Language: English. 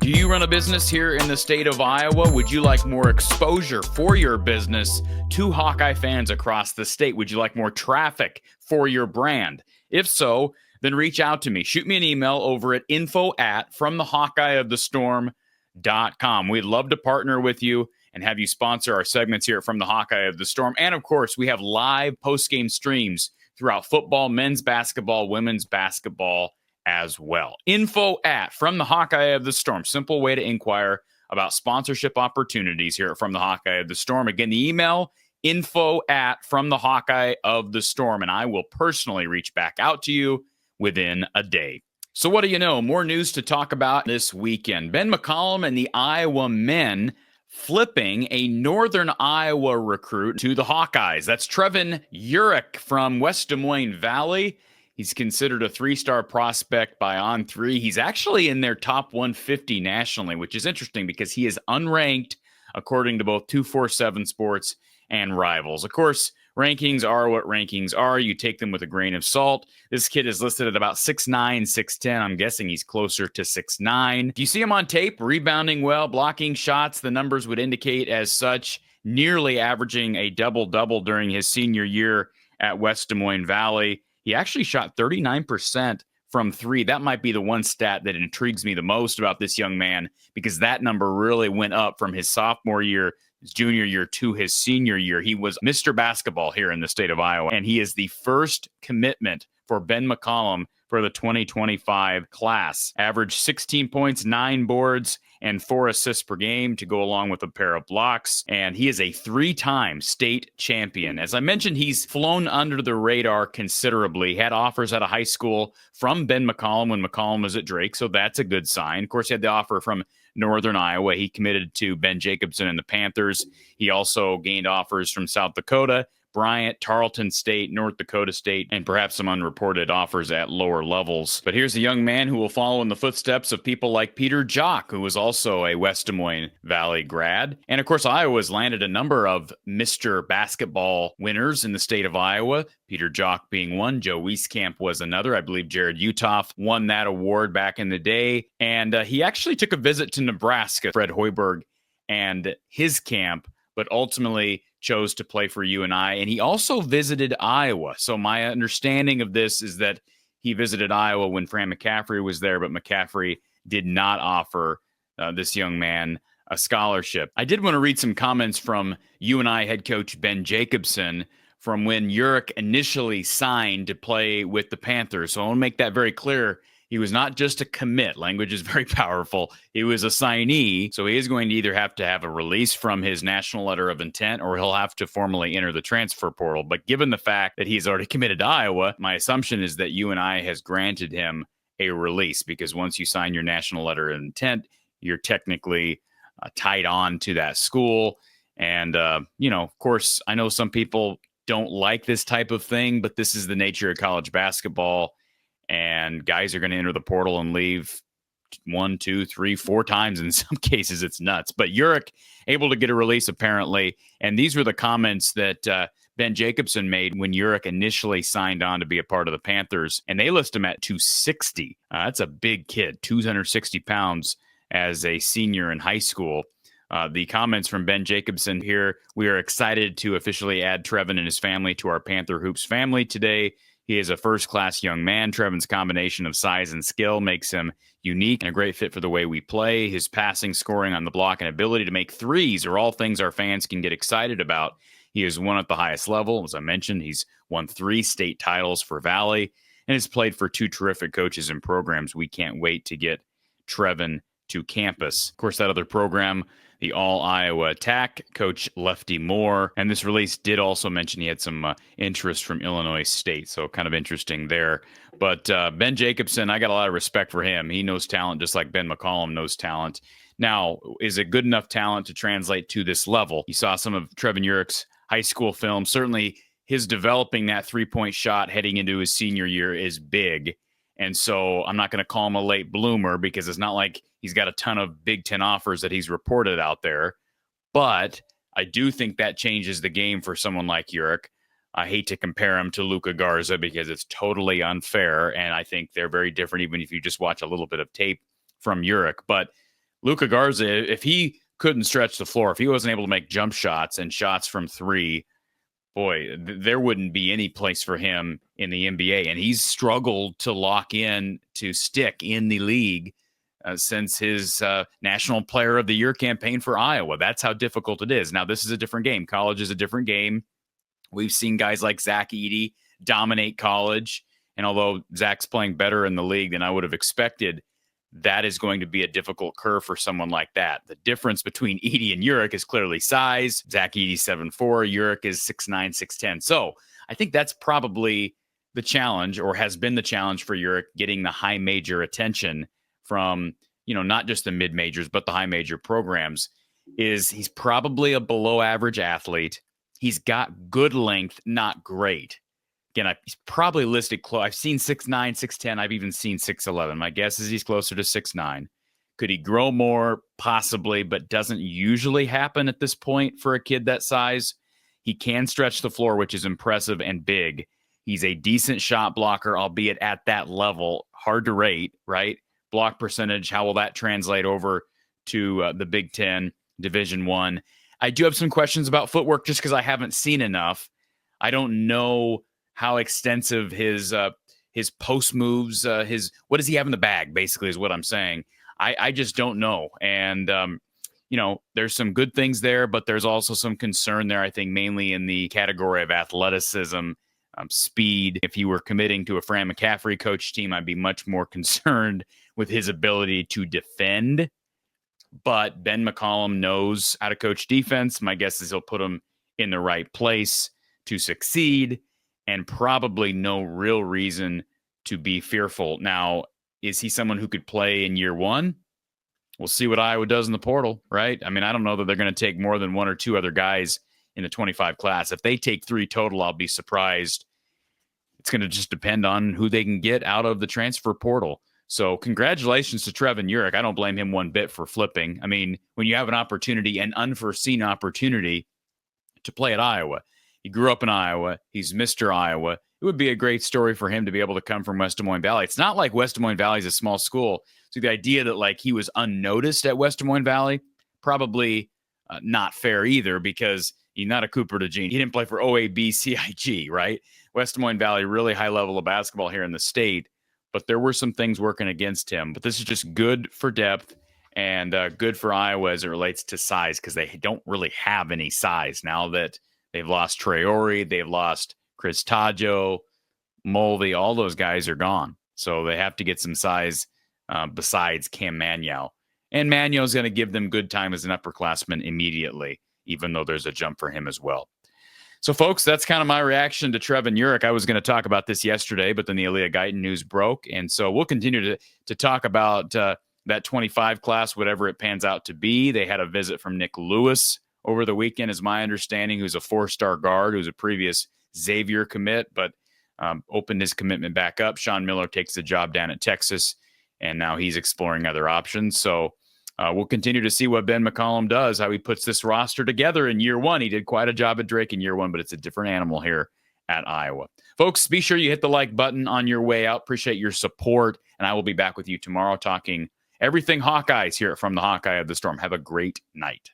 Do you run a business here in the state of Iowa? Would you like more exposure for your business to Hawkeye fans across the state? Would you like more traffic for your brand? If so, then reach out to me. Shoot me an email over at info@fromthehawkeyeofthestorm.com. We'd love to partner with you and have you sponsor our segments here from the Hawkeye of the Storm. And of course, we have live post-game streams throughout football, men's basketball, women's basketball as well. Info@From the Hawkeye of the Storm. Simple way to inquire about sponsorship opportunities here From the Hawkeye of the Storm. Again, the email, info@From the Hawkeye of the Storm, and I will personally reach back out to you within a day. So what do you know? More news to talk about this weekend. Ben McCollum and the Iowa men flipping a Northern Iowa recruit to the Hawkeyes. That's Trevin Jirak from West Des Moines Valley. He's considered a three-star prospect by On3. He's actually in their top 150 nationally, which is interesting because he is unranked according to both 247 Sports and Rivals. Of course, rankings are what rankings are. You take them with a grain of salt. This kid is listed at about 6'9", 6'10". I'm guessing he's closer to 6'9". Do you see him on tape? Rebounding well, blocking shots. The numbers would indicate as such, nearly averaging a double-double during his senior year at West Des Moines Valley. He actually shot 39% from three. That might be the one stat that intrigues me the most about this young man, because that number really went up from his sophomore year, his junior year, to his senior year. He was Mr. Basketball here in the state of Iowa, and he is the first commitment for Ben McCollum for the 2025 class. Averaged 16 points, 9 boards, and 4 assists per game to go along with a pair of blocks. And he is a 3-time state champion. As I mentioned, he's flown under the radar considerably. Had offers out of high school from Ben McCollum when McCollum was at Drake, so that's a good sign. Of course, he had the offer from Northern Iowa. He committed to Ben Jacobson and the Panthers. He also gained offers from South Dakota, Bryant, Tarleton State, North Dakota State, and perhaps some unreported offers at lower levels. But here's a young man who will follow in the footsteps of people like Peter Jock, who was also a West Des Moines Valley grad. And of course, Iowa's landed a number of Mr. Basketball winners in the state of Iowa, Peter Jock being one. Joe Wieskamp was another. I believe Jared Utoff won that award back in the day. And he actually took a visit to Nebraska, Fred Hoiberg and his camp, but ultimately chose to play for UNI. And he also visited Iowa. So my understanding of this is that he visited Iowa when Fran McCaffrey was there, but McCaffrey did not offer this young man a scholarship. I did want to read some comments from UNI head coach Ben Jacobson from when Jirak initially signed to play with the Panthers. So I want to make that very clear. He was not just a commit. Language is very powerful. He was a signee, so he is going to either have to have a release from his national letter of intent or he'll have to formally enter the transfer portal. But given the fact that he's already committed to Iowa, my assumption is that UNI has granted him a release, because once you sign your national letter of intent, you're technically tied on to that school. And, of course, I know some people don't like this type of thing, but this is the nature of college basketball. And guys are going to enter the portal and leave 1, 2, 3, 4 times. In some cases, it's nuts. But Jirak able to get a release, apparently. And these were the comments that Ben Jacobson made when Jirak initially signed on to be a part of the Panthers. And they list him at 260. That's a big kid, 260 pounds as a senior in high school. The comments from Ben Jacobson here: we are excited to officially add Trevin and his family to our Panther Hoops family today. He is a first-class young man. Trevin's combination of size and skill makes him unique and a great fit for the way we play. His passing, scoring on the block, and ability to make threes are all things our fans can get excited about. He has won at the highest level. As I mentioned, he's won 3 state titles for Valley and has played for 2 terrific coaches and programs. We can't wait to get Trevin to campus. Of course, that other program, the All-Iowa Attack, Coach Lefty Moore. And this release did also mention he had some interest from Illinois State, so kind of interesting there. But Ben Jacobson, I got a lot of respect for him. He knows talent just like Ben McCollum knows talent. Now, is it good enough talent to translate to this level? You saw some of Trevin Jirak's high school film. Certainly, his developing that three-point shot heading into his senior year is big. And so I'm not going to call him a late bloomer, because it's not like he's got a ton of Big Ten offers that he's reported out there. But I do think that changes the game for someone like Jirak. I hate to compare him to Luka Garza because it's totally unfair, and I think they're very different even if you just watch a little bit of tape from Jirak. But Luka Garza, if he couldn't stretch the floor, if he wasn't able to make jump shots and shots from three, boy, there wouldn't be any place for him in the NBA. And he's struggled to lock in, to stick in the league since his National Player of the Year campaign for Iowa. That's how difficult it is. Now, this is a different game. College is a different game. We've seen guys like Zach Edey dominate college. And although Zach's playing better in the league than I would have expected, that is going to be a difficult curve for someone like that. The difference between Edey and Jirak is clearly size. Zach Edey's 7'4", Jirak is 6'9", 6'10". So I think that's probably the challenge, or has been the challenge for Jirak, getting the high major attention from, not just the mid majors, but the high major programs. Is he's probably a below average athlete. He's got good length, not great. Again, he's probably listed close. I've seen 6'9", 6'10". I've even seen 6'11". My guess is he's closer to 6'9". Could he grow more? Possibly, but doesn't usually happen at this point for a kid that size. He can stretch the floor, which is impressive and big. He's a decent shot blocker, albeit at that level. Hard to rate, right? Block percentage, how will that translate over to the Big Ten, Division I? I do have some questions about footwork just because I haven't seen enough. I don't know how extensive his post moves, what does he have in the bag, basically, is what I'm saying. I just don't know. And, there's some good things there, but there's also some concern there, I think, mainly in the category of athleticism, speed. If he were committing to a Fran McCaffrey coach team, I'd be much more concerned with his ability to defend. But Ben McCollum knows how to coach defense. My guess is he'll put him in the right place to succeed, and probably no real reason to be fearful. Now, is he someone who could play in year one? We'll see what Iowa does in the portal, right? I mean, I don't know that they're going to take more than one or two other guys in the 25 class. If they take 3 total, I'll be surprised. It's going to just depend on who they can get out of the transfer portal. So congratulations to Trevin Jirak. I don't blame him one bit for flipping. I mean, when you have an opportunity, an unforeseen opportunity to play at Iowa, he grew up in Iowa. He's Mr. Iowa. It would be a great story for him to be able to come from West Des Moines Valley. It's not like West Des Moines Valley is a small school. So the idea that he was unnoticed at West Des Moines Valley, probably not fair either, because he's not a Cooper DeJean. He didn't play for OAB CIG, right? West Des Moines Valley, really high level of basketball here in the state. But there were some things working against him. But this is just good for depth and good for Iowa as it relates to size, because they don't really have any size now that they've lost Traore, they've lost Chris Taggio, Mulvey. All those guys are gone. So they have to get some size besides Cam Manyow. And Manyow's going to give them good time as an upperclassman immediately, even though there's a jump for him as well. So, folks, that's kind of my reaction to Trevin Jirak. I was going to talk about this yesterday, but then the Aaliyah Guyton news broke. And so we'll continue to talk about that 25 class, whatever it pans out to be. They had a visit from Nick Lewis over the weekend, is my understanding, who's a 4-star guard, who's a previous Xavier commit, but opened his commitment back up. Sean Miller takes the job down at Texas, and now he's exploring other options. So we'll continue to see what Ben McCollum does, how he puts this roster together in year one. He did quite a job at Drake in year one, but it's a different animal here at Iowa. Folks, be sure you hit the like button on your way out. Appreciate your support, and I will be back with you tomorrow talking everything Hawkeyes here from the Hawkeye of the Storm. Have a great night.